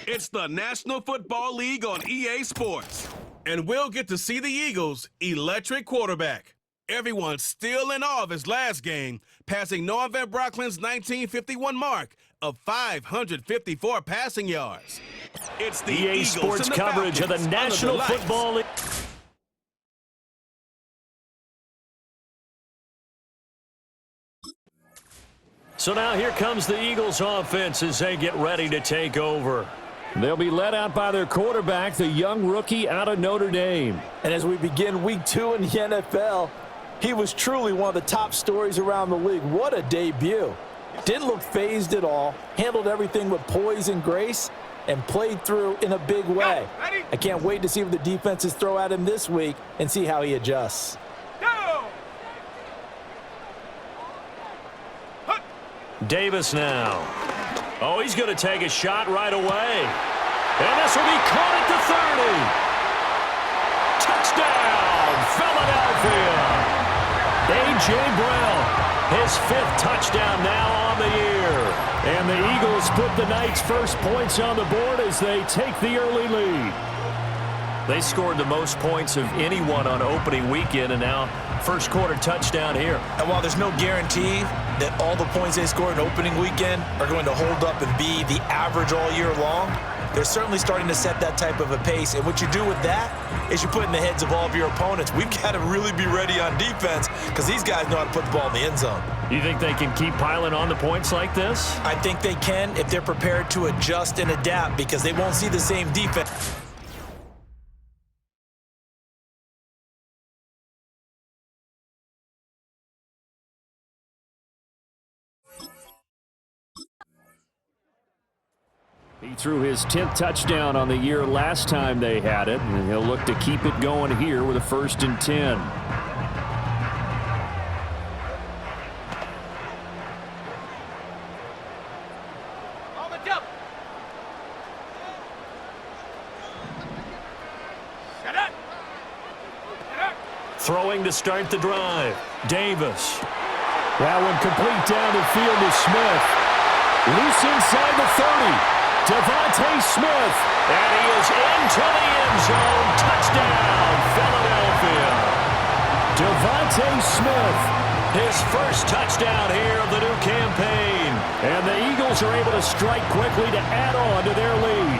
It's the National Football League on EA Sports. And we'll get to see the Eagles' electric quarterback. Everyone's still in awe of his last game, passing Noah Van Brocklin's 1951 mark of 554 passing yards. It's the EA Eagles Sports and the coverage Falcons of the National Football League. So now here comes the Eagles offense as they get ready to take over. They'll be led out by their quarterback, the young rookie out of Notre Dame. And as we begin week 2 in the NFL, he was truly one of the top stories around the league. What a debut. Didn't look phased at all, handled everything with poise and grace, and played through in a big way. I can't wait to see what the defenses throw at him this week and see how he adjusts. Davis now. Oh, he's going to take a shot right away. And this will be caught at the 30. Touchdown, Philadelphia. A.J. Brown, his 5th touchdown now on the year. And the Eagles put the Knights' first points on the board as they take the early lead. They scored the most points of anyone on opening weekend, and now first quarter touchdown here. And while there's no guarantee that all the points they scored in opening weekend are going to hold up and be the average all year long, they're certainly starting to set that type of a pace. And what you do with that is you put in the heads of all of your opponents, we've got to really be ready on defense because these guys know how to put the ball in the end zone. You think they can keep piling on the points like this? I think they can if they're prepared to adjust and adapt because they won't see the same defense. He threw his 10th touchdown on the year last time they had it, and he'll look to keep it going here with a 1st and 10. Throwing to start the drive. Davis. That one complete down the field to Smith. Loose inside the 30. Devontae Smith, and he is into the end zone. Touchdown, Philadelphia. Devontae Smith, his first touchdown here of the new campaign. And the Eagles are able to strike quickly to add on to their lead.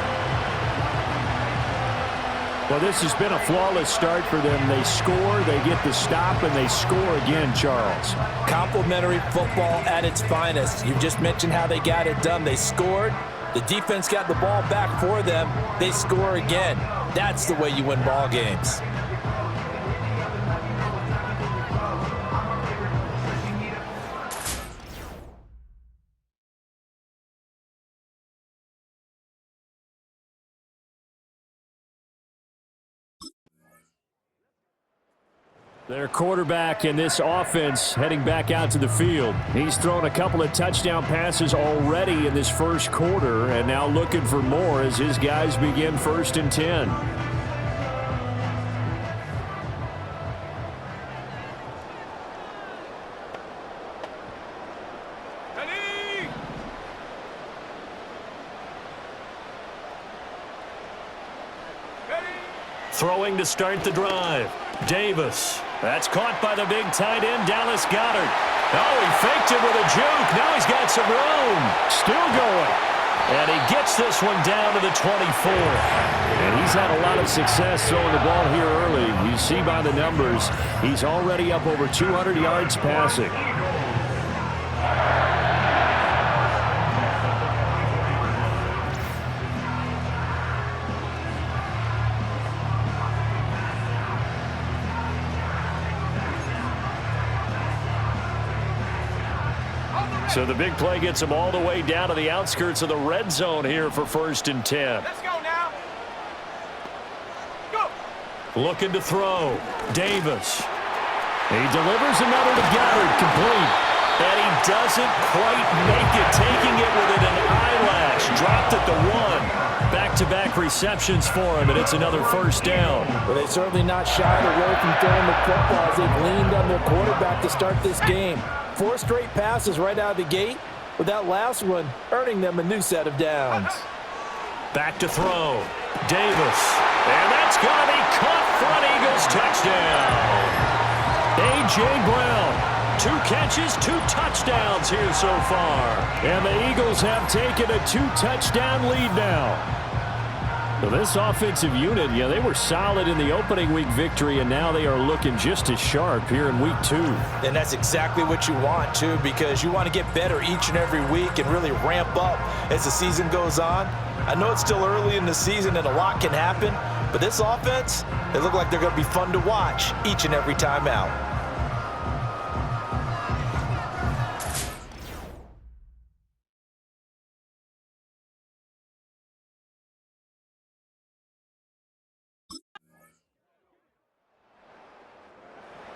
Well, this has been a flawless start for them. They score, they get the stop, and they score again, Charles. Complimentary football at its finest. You just mentioned how they got it done. They scored. The defense got the ball back for them. They score again. That's the way you win ball games. Their quarterback in this offense heading back out to the field. He's thrown a couple of touchdown passes already in this first quarter and now looking for more as his guys begin 1st and 10. Throwing to start the drive. Davis. That's caught by the big tight end, Dallas Goedert. Oh, he faked it with a juke. Now he's got some room. Still going. And he gets this one down to the 24. And he's had a lot of success throwing the ball here early. You see by the numbers, he's already up over 200 yards passing. So the big play gets him all the way down to the outskirts of the red zone here for 1st and 10. Let's go now. Go. Looking to throw. Davis. He delivers another to Goedert, complete. And he doesn't quite make it, taking it within an eyelash. Dropped at the 1. Back-to-back receptions for him, and it's another 1st down. Well, they're certainly not shied away from throwing the football as they've leaned on their quarterback to start this game. 4 straight passes right out of the gate, with that last one earning them a new set of downs. Back to throw. Davis. And that's going to be caught for an Eagles touchdown. A.J. Brown. 2 catches, 2 touchdowns here so far. And the Eagles have taken a 2-touchdown lead now. So this offensive unit, yeah, they were solid in the opening week victory, and now they are looking just as sharp here in week 2. And that's exactly what you want, too, because you want to get better each and every week and really ramp up as the season goes on. I know it's still early in the season and a lot can happen, but this offense, they look like they're going to be fun to watch each and every time out.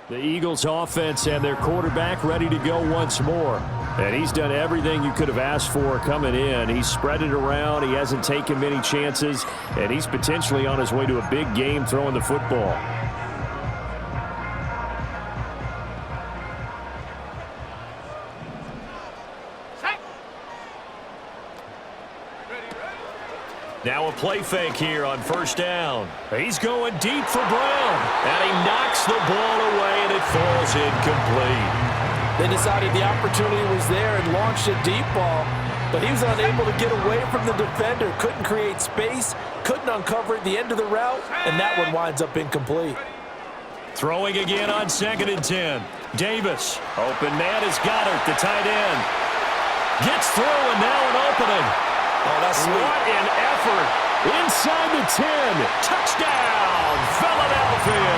The Eagles offense and their quarterback ready to go once more. And he's done everything you could have asked for coming in. He's spread it around. He hasn't taken many chances. And he's potentially on his way to a big game throwing the football. Now a play fake here on first down. He's going deep for Brown. And he knocks the ball away, and it falls incomplete. They decided the opportunity was there and launched a deep ball, but he was unable to get away from the defender, couldn't create space, couldn't uncover at the end of the route, and that one winds up incomplete. Throwing again on 2nd and 10. Davis. Open man is Goddard, the tight end. Gets through, and now an opening. Oh, that's sweet. What an effort. Inside the 10. Touchdown, Philadelphia.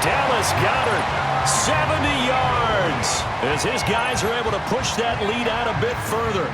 Dallas Goedert, 70 yards. As his guys are able to push that lead out a bit further.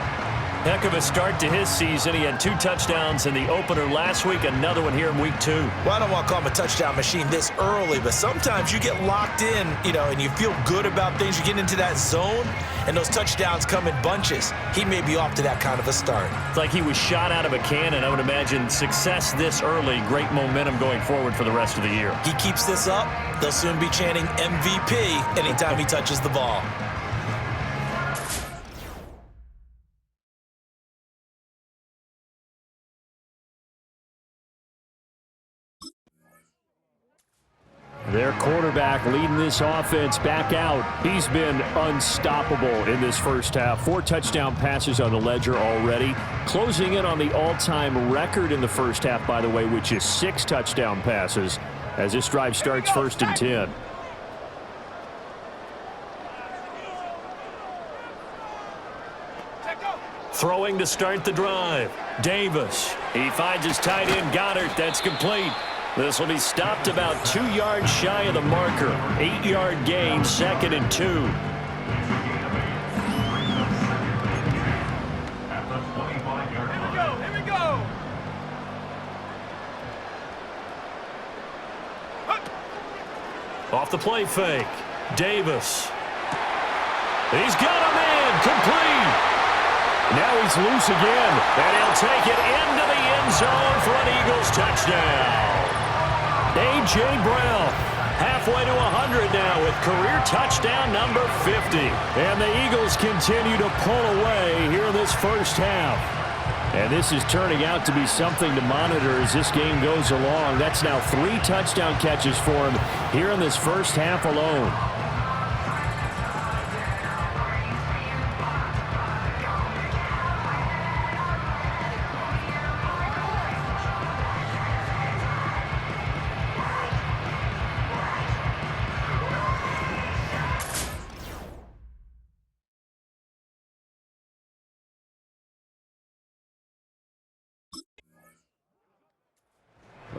Heck of a start to his season. He had 2 touchdowns in the opener last week, another one here in week 2. Well, I don't want to call him a touchdown machine this early, but sometimes you get locked in, and you feel good about things. You get into that zone, and those touchdowns come in bunches. He may be off to that kind of a start. It's like he was shot out of a cannon. I would imagine success this early, great momentum going forward for the rest of the year. He keeps this up, they'll soon be chanting MVP anytime he touches the ball. Their quarterback leading this offense back out. He's been unstoppable in this first half. 4 touchdown passes on the ledger already. Closing in on the all-time record in the first half, by the way, which is 6 touchdown passes as this drive starts 1st and 10. Throwing to start the drive. Davis. He finds his tight end, Goddard. That's complete. This will be stopped about 2 yards shy of the marker. 8-yard gain, 2nd and 2. Here we go. Off the play fake. Davis. He's got a man. Complete. Now he's loose again. And he'll take it into the end zone for an Eagles touchdown. A.J. Brown halfway to 100 now with career touchdown number 50. And the Eagles continue to pull away here in this first half. And this is turning out to be something to monitor as this game goes along. That's now 3 touchdown catches for him here in this first half alone.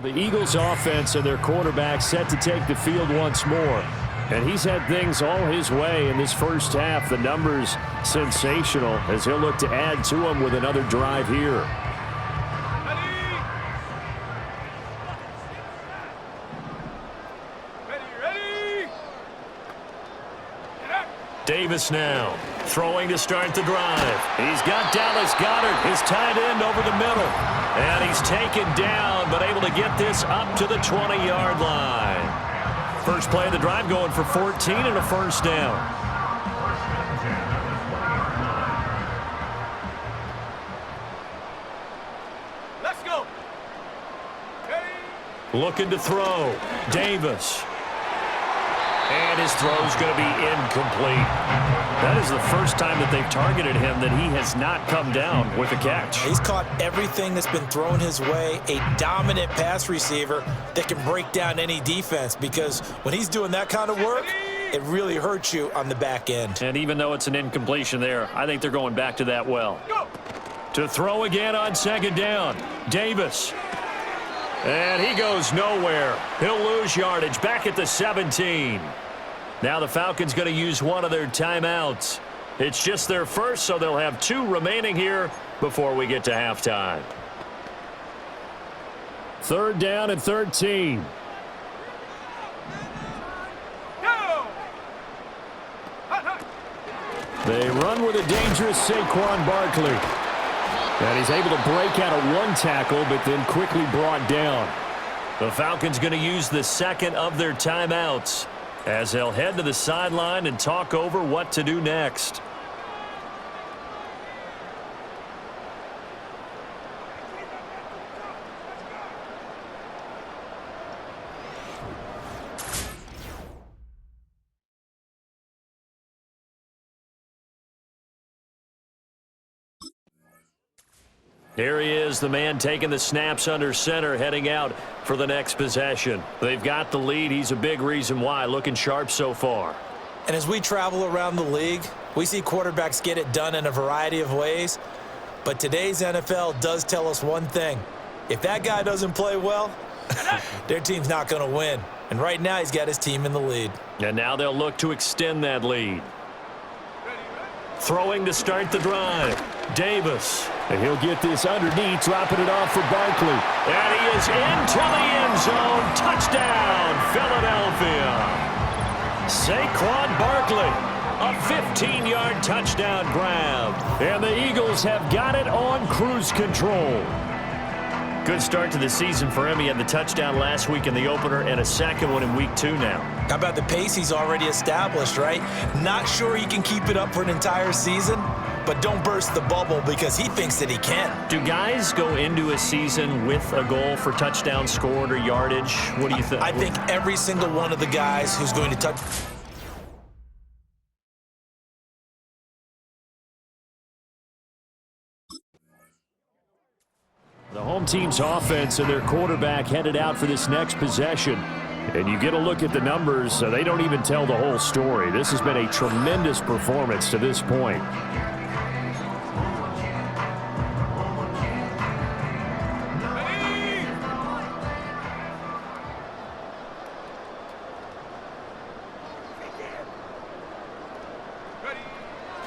The Eagles offense and their quarterback set to take the field once more. And he's had things all his way in this first half. The numbers sensational as he'll look to add to them with another drive here. Ready. Davis now throwing to start the drive. He's got Dallas Goedert, his tight end, over the middle. And he's taken down, but able to get this up to the 20-yard line. First play of the drive going for 14 and a first down. Looking to throw. Davis. And his throw's going to be incomplete. That is the first time that they've targeted him that he has not come down with a catch. He's caught everything that's been thrown his way, a dominant pass receiver that can break down any defense, because when he's doing that kind of work, it really hurts you on the back end. And even though it's an incompletion there, I think they're going back to that well. Go. To throw again on second down. Davis. And he goes nowhere. He'll lose yardage back at the 17. Now the Falcons going to use one of their timeouts. It's just their first, so they'll have 2 remaining here before we get to halftime. 3rd down and 13. They run with a dangerous Saquon Barkley. And he's able to break out of 1 tackle, but then quickly brought down. The Falcons going to use the second of their timeouts as they'll head to the sideline and talk over what to do next. Here he is, the man taking the snaps under center, heading out for the next possession. They've got the lead. He's a big reason why. Looking sharp so far. And as we travel around the league, we see quarterbacks get it done in a variety of ways. But today's NFL does tell us one thing. If that guy doesn't play well, their team's not going to win. And right now he's got his team in the lead. And now they'll look to extend that lead. Throwing to start the drive. Davis. And he'll get this underneath, dropping it off for Barkley. And he is into the end zone. Touchdown, Philadelphia. Saquon Barkley, a 15-yard touchdown grab. And the Eagles have got it on cruise control. Good start to the season for him. He had the touchdown last week in the opener and a second one in week 2 now. How about the pace he's already established, right? Not sure he can keep it up for an entire season, but don't burst the bubble because he thinks that he can. Do guys go into a season with a goal for touchdown scored or yardage? What do you think? I think every single one of the guys who's going to touch... The home team's offense and their quarterback headed out for this next possession. And you get a look at the numbers, they don't even tell the whole story. This has been a tremendous performance to this point.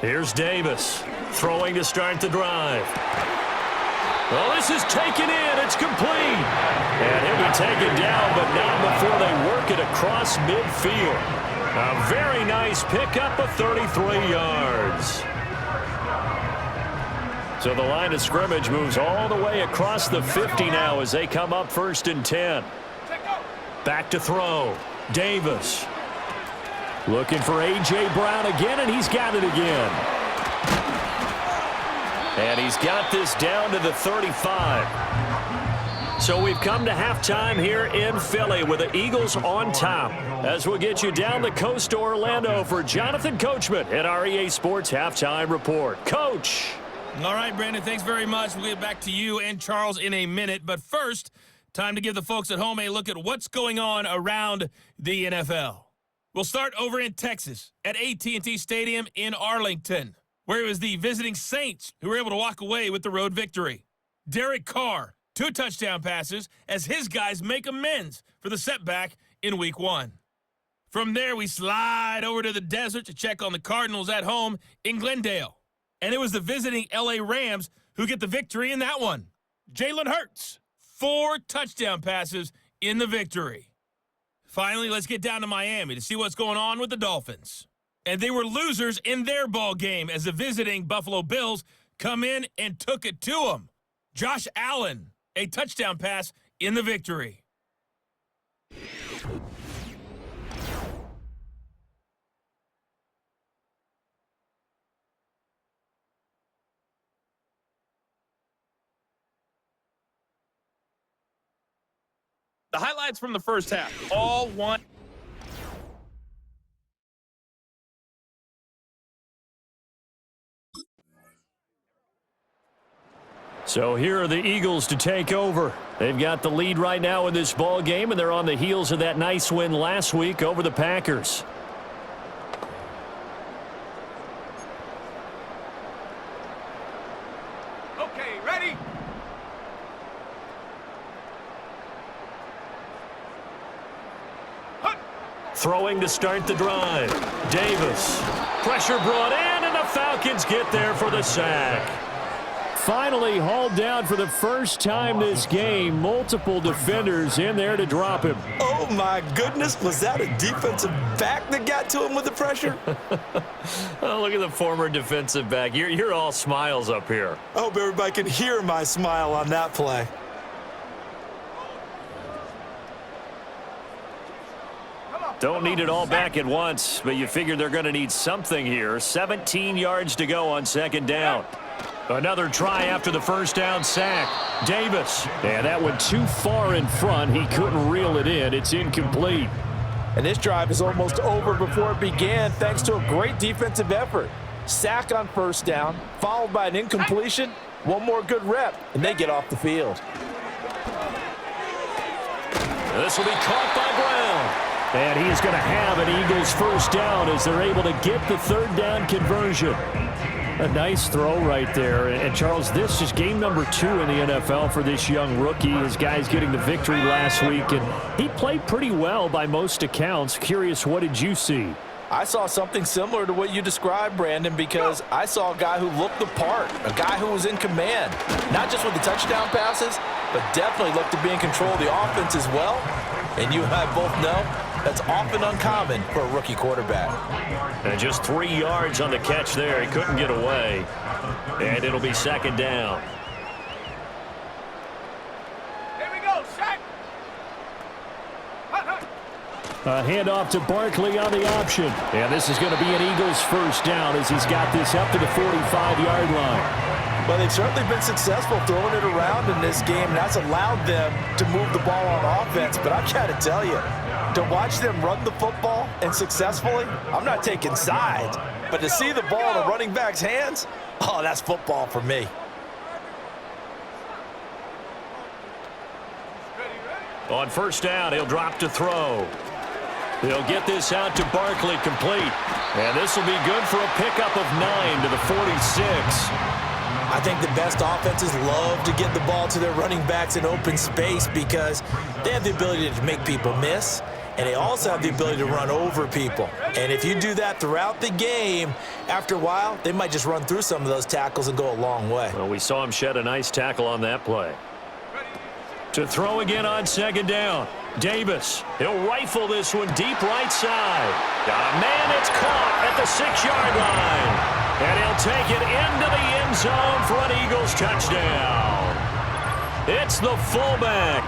Here's Davis throwing to start the drive. Well, this is taken in. It's complete. And he'll be taken down, but not before they work it across midfield. A very nice pickup of 33 yards. So the line of scrimmage moves all the way across the 50 now as they come up 1st and 10. Back to throw. Davis. Looking for A.J. Brown again, and he's got it again. And he's got this down to the 35. So we've come to halftime here in Philly with the Eagles on top. As we'll get you down the coast to Orlando for Jonathan Coachman at our EA Sports Halftime Report. Coach. All right, Brandon, thanks very much. We'll get back to you and Charles in a minute. But first, time to give the folks at home a look at what's going on around the NFL. We'll start over in Texas at AT&T Stadium in Arlington, where it was the visiting Saints who were able to walk away with the road victory. Derek Carr, 2 touchdown passes as his guys make amends for the setback in Week 1. From there, we slide over to the desert to check on the Cardinals at home in Glendale. And it was the visiting L.A. Rams who get the victory in that one. Jalen Hurts, 4 touchdown passes in the victory. Finally, let's get down to Miami to see what's going on with the Dolphins. And they were losers in their ball game as the visiting Buffalo Bills come in and took it to them. Josh Allen, a touchdown pass in the victory. The highlights from the first half. All one. So here are the Eagles to take over. They've got the lead right now in this ball game, and they're on the heels of that nice win last week over the Packers. Okay, ready? Throwing to start the drive. Davis. Pressure brought in, and the Falcons get there for the sack. Finally hauled down for the first time this game. Multiple defenders in there to drop him. Oh, my goodness. Was that a defensive back that got to him with the pressure? Oh, look at the former defensive back. You're all smiles up here. I hope everybody can hear my smile on that play. Don't need it all back at once, but you figure they're going to need something here. 17 yards to go on second down. Another try after the first down sack. Davis. And that went too far in front. He couldn't reel it in. It's incomplete. And this drive is almost over before it began thanks to a great defensive effort. Sack on first down, followed by an incompletion. One more good rep, and they get off the field. This will be caught by Brown. And he is going to have an Eagles first down as they're able to get the third down conversion. A nice throw right there. And Charles, this is game number 2 in the NFL for this young rookie. His guys getting the victory last week, and he played pretty well by most accounts. Curious, what did you see? I saw something similar to what you described, Brandon, because I saw a guy who looked the part, a guy who was in command, not just with the touchdown passes, but definitely looked to be in control of the offense as well. And you and I both know that's often uncommon for a rookie quarterback. And just 3 yards on the catch there. He couldn't get away. And it'll be second down. Here we go, Shaq. A handoff to Barkley on the option. And this is going to be an Eagles first down as he's got this up to the 45-yard line. Well, they've certainly been successful throwing it around in this game, and that's allowed them to move the ball on offense. But I've got to tell you, to watch them run the football and successfully, I'm not taking sides, but to see the ball in a running back's hands, oh, that's football for me. On first down, he'll drop to throw. He'll get this out to Barkley complete. And this will be good for a pickup of 9 to the 46. I think the best offenses love to get the ball to their running backs in open space because they have the ability to make people miss, and they also have the ability to run over people. And if you do that throughout the game, after a while, they might just run through some of those tackles and go a long way. Well, we saw him shed a nice tackle on that play. To throw again on second down. Davis. He'll rifle this one deep right side. Man, it's caught at the 6-yard line. And he'll take it into the end zone for an Eagles touchdown. It's the fullback.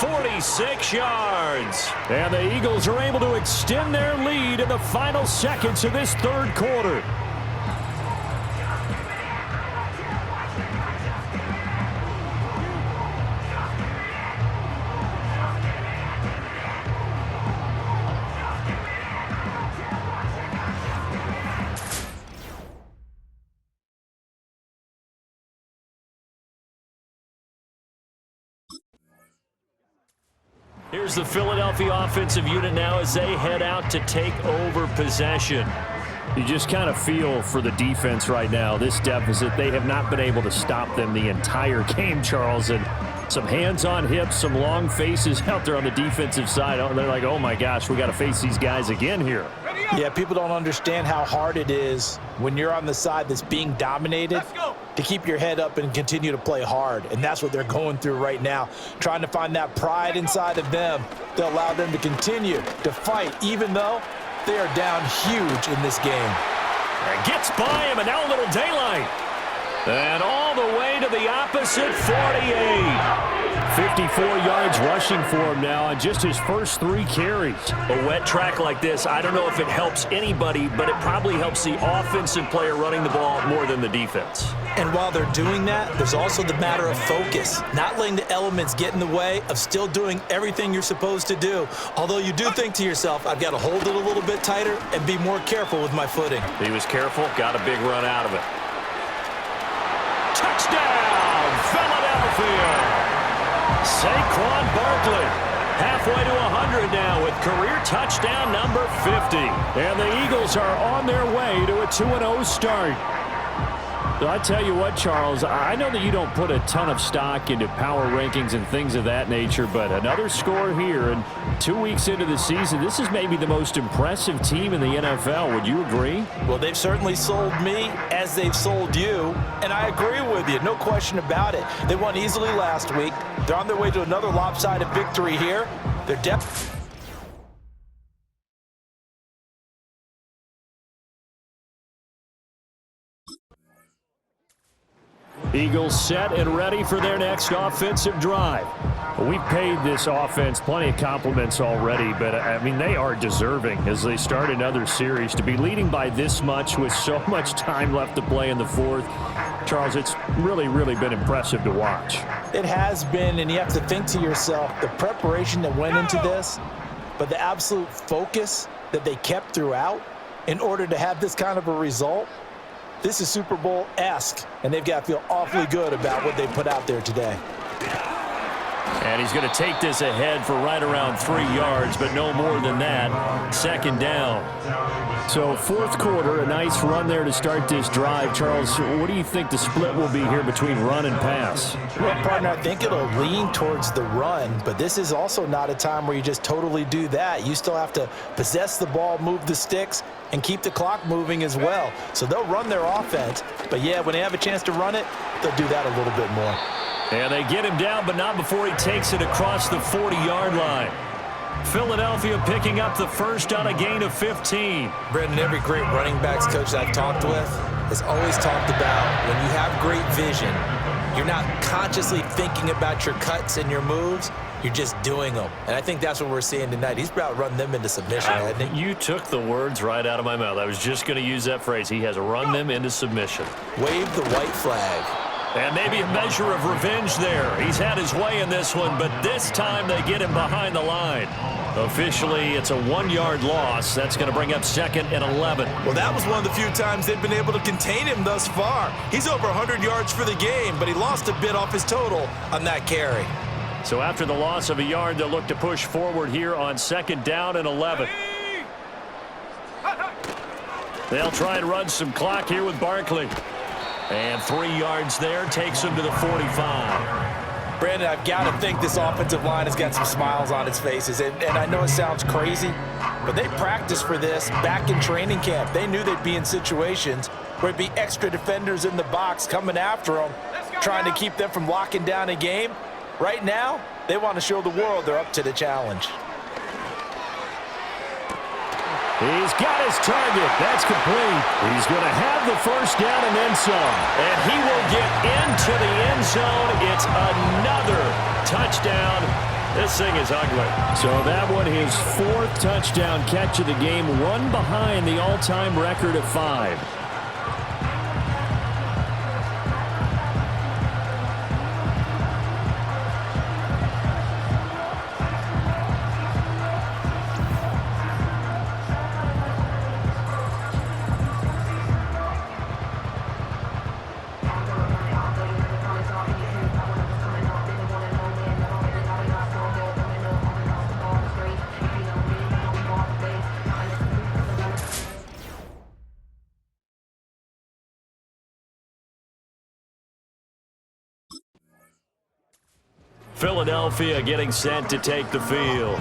46 yards. And the Eagles are able to extend their lead in the final seconds of this third quarter. Here's the Philadelphia offensive unit now as they head out to take over possession. You just kind of feel for the defense right now, this deficit. They have not been able to stop them the entire game, Charles. And some hands on hips, some long faces out there on the defensive side. They're like, oh, my gosh, we got to face these guys again here. Yeah, people don't understand how hard it is when you're on the side that's being dominated to keep your head up and continue to play hard. And that's what they're going through right now, trying to find that pride inside of them to allow them to continue to fight, even though they are down huge in this game. And gets by him, and now a little daylight. And all the way to the opposite 48. 54 yards rushing for him now on just his first 3 carries. A wet track like this, I don't know if it helps anybody, but it probably helps the offensive player running the ball more than the defense. And while they're doing that, there's also the matter of focus, not letting the elements get in the way of still doing everything you're supposed to do. Although you do think to yourself, I've got to hold it a little bit tighter and be more careful with my footing. He was careful, got a big run out of it. Touchdown, Philadelphia! Saquon Barkley, halfway to 100 now with career touchdown number 50. And the Eagles are on their way to a 2-0 start. I tell you what, Charles, I know that you don't put a ton of stock into power rankings and things of that nature, but another score here, and 2 weeks into the season, this is maybe the most impressive team in the NFL. Would you agree? Well, they've certainly sold me as they've sold you, and I agree with you, no question about it. They won easily last week. They're on their way to another lopsided victory here. Their depth... Eagles set and ready for their next offensive drive. We've paid this offense plenty of compliments already, but, I mean, they are deserving as they start another series. To be leading by this much with so much time left to play in the fourth, Charles, it's really, really been impressive to watch. It has been, and you have to think to yourself, the preparation that went into this, but the absolute focus that they kept throughout in order to have this kind of a result. This is Super Bowl-esque, and they've got to feel awfully good about what they put out there today. And he's going to take this ahead for right around 3 yards, but no more than that. Second down. So fourth quarter, a nice run there to start this drive. Charles, what do you think the split will be here between run and pass? Well, partner, I think it'll lean towards the run, but this is also not a time where you just totally do that. You still have to possess the ball, move the sticks, and keep the clock moving as well. So they'll run their offense, but yeah, when they have a chance to run it, they'll do that a little bit more. And they get him down, but not before he takes it across the 40-yard line. Philadelphia picking up the first on a gain of 15. Brendan, every great running backs coach I've talked with has always talked about when you have great vision, you're not consciously thinking about your cuts and your moves. You're just doing them. And I think that's what we're seeing tonight. He's about to run them into submission, hasn't he? You took the words right out of my mouth. I was just going to use that phrase. He has run them into submission. Wave the white flag. And maybe a measure of revenge there. He's had his way in this one, but this time they get him behind the line. Officially, it's a 1-yard loss. That's going to bring up 2nd and 11. Well, that was one of the few times they've been able to contain him thus far. He's over 100 yards for the game, but he lost a bit off his total on that carry. So after the loss of a yard, they'll look to push forward here on 2nd down and 11. They'll try and run some clock here with Barkley. And 3 yards there takes him to the 45. Brandon, I've got to think this offensive line has got some smiles on its faces. And I know it sounds crazy, but they practiced for this back in training camp. They knew they'd be in situations where it'd be extra defenders in the box coming after them, trying to keep them from locking down a game. Right now, they want to show the world they're up to the challenge. He's got his target. That's complete. He's going to have the first down and then some. And he will get into the end zone. It's another touchdown. This thing is ugly. So that one, his 4th touchdown catch of the game, one behind the all-time record of 5. Philadelphia getting set to take the field.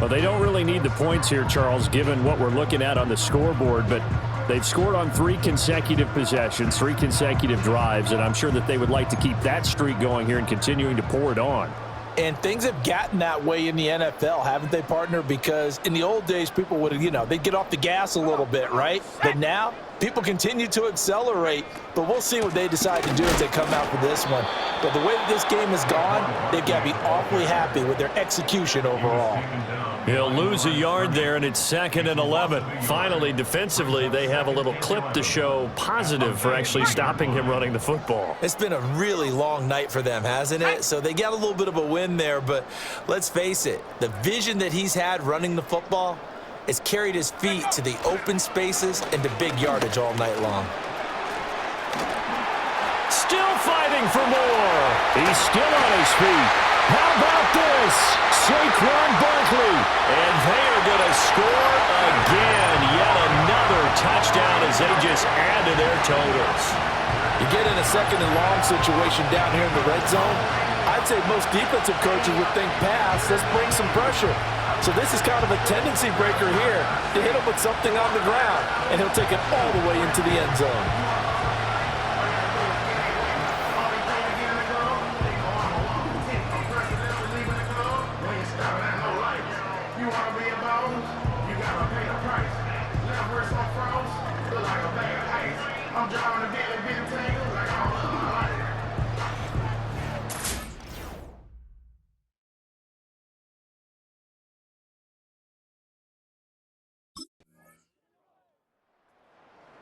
Well, they don't really need the points here, Charles, given what we're looking at on the scoreboard, but they've scored on 3 consecutive possessions, 3 consecutive drives, and I'm sure that they would like to keep that streak going here and continuing to pour it on. And things have gotten that way in the NFL, haven't they, partner? Because in the old days, people would, they'd get off the gas a little bit, right? But now, People continue to accelerate, but we'll see what they decide to do as they come out for this one. But the way that this game has gone, they've got to be awfully happy with their execution overall. He'll lose a yard there, and it's 2nd and 11. Finally, defensively, they have a little clip to show positive for actually stopping him running the football. It's been a really long night for them, hasn't it? So they got a little bit of a win there, but let's face it, the vision that he's had running the football has carried his feet to the open spaces and to big yardage all night long. Still fighting for more. He's still on his feet. How about this? Saquon Barkley. And they are going to score again. Yet another touchdown as they just add to their totals. You get in a 2nd and long situation down here in the red zone, I'd say most defensive coaches would think pass, let's bring some pressure. So this is kind of a tendency breaker here to hit him with something on the ground, and he'll take it all the way into the end zone.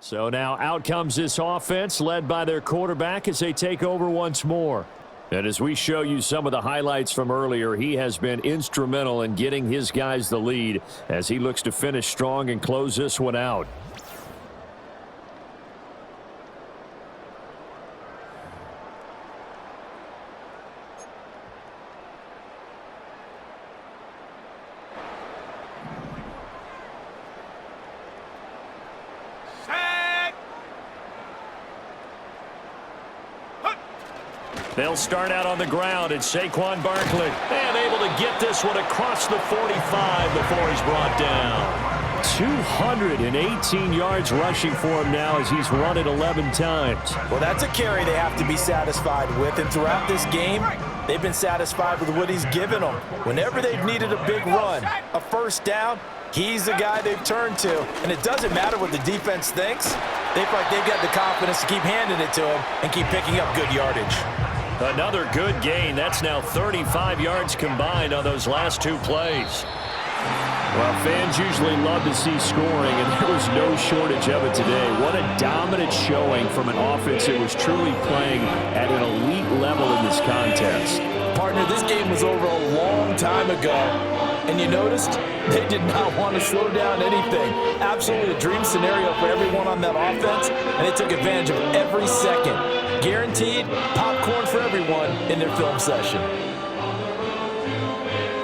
So now out comes this offense led by their quarterback as they take over once more. And as we show you some of the highlights from earlier, he has been instrumental in getting his guys the lead as he looks to finish strong and close this one out. They'll start out on the ground. It's Saquon Barkley. And able to get this one across the 45 before he's brought down. 218 yards rushing for him now as he's run it 11 times. Well, that's a carry they have to be satisfied with. And throughout this game, they've been satisfied with what he's given them. Whenever they've needed a big run, a first down, he's the guy they've turned to. And it doesn't matter what the defense thinks. They feel like they've got the confidence to keep handing it to him and keep picking up good yardage. Another good gain. That's now 35 yards combined on those last two plays. Well, fans usually love to see scoring, and there was no shortage of it today. What a dominant showing from an offense that was truly playing at an elite level in this contest. Partner, this game was over a long time ago, and you noticed they did not want to slow down anything. Absolutely a dream scenario for everyone on that offense, and they took advantage of every second. Guaranteed popcorn for everyone in their film session.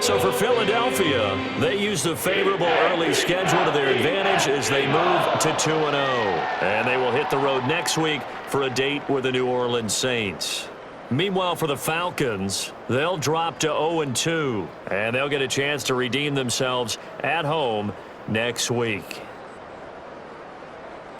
So for Philadelphia, they used a favorable early schedule to their advantage as they move to 2-0. And they will hit the road next week for a date with the New Orleans Saints. Meanwhile, for the Falcons, they'll drop to 0-2, and they'll get a chance to redeem themselves at home next week.